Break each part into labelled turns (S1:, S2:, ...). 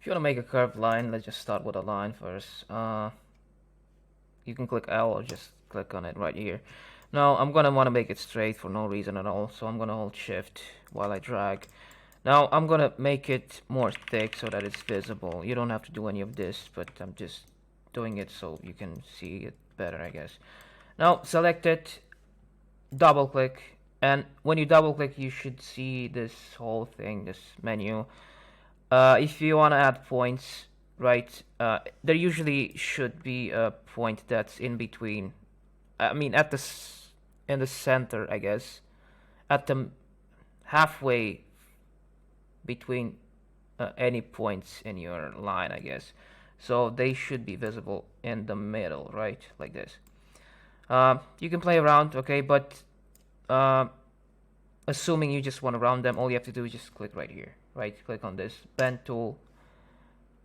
S1: If you want to make a curved line, let's just start with a line first. You can click L or just click on it right here. Now I'm gonna want to make it straight for no reason at all, so I'm gonna hold shift while I drag. Now I'm gonna make it more thick so that it's visible. You don't have to do any of this, but I'm just doing it so you can see it better, I guess. Now select it, double click, and when you double click you should see this whole thing, this menu. If you want to add points, right, there usually should be a point that's in between. I mean, in the center, I guess, at the halfway between any points in your line, I guess. So they should be visible in the middle, right, like this. You can play around, okay, but assuming you just want to round them, all you have to do is just click right here, right? Click on this bend tool,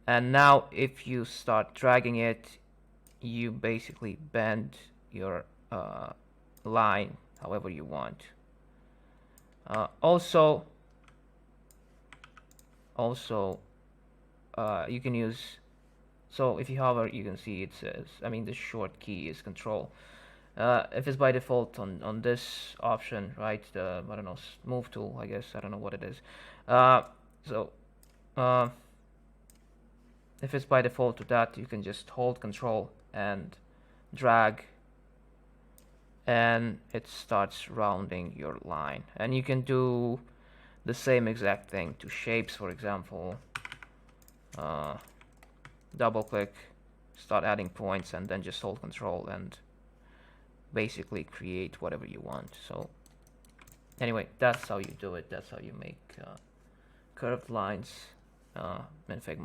S1: and now if you start dragging it, you basically bend your line however you want. Also, you can use, so if you hover, you can see it says, I mean, the short key is Control. If it's by default on this option, right, the, I don't know, move tool, I guess, I don't know what it is. So if it's by default to that, you can just hold Control and drag, and it starts rounding your line. And you can do the same exact thing to shapes, for example. Double click, start adding points, and then just hold Control and basically create whatever you want. So anyway, that's how you do it. That's how you make curved lines in Figma.